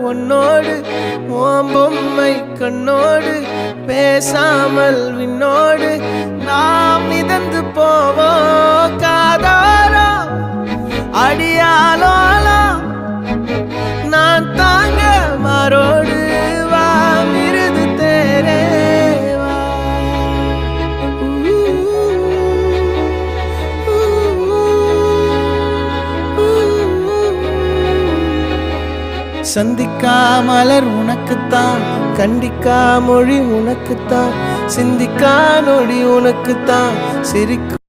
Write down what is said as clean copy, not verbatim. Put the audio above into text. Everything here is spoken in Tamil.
உன்னோடு ஓம் பொம்மை கண்ணோடு பேசாமல் விண்ணோடு நாம் மிதந்து போவோம் காதாரோ அடியாலோலோ நான் தாங்க மாரோடு வா மிருது தேரே வா சந்திக்கா மலர் உனக்குத்தான் கண்டிக்கா மொழி உனக்குத்தான் சிந்திக்கா நொடி உனக்குத்தான் சிரிக்கும்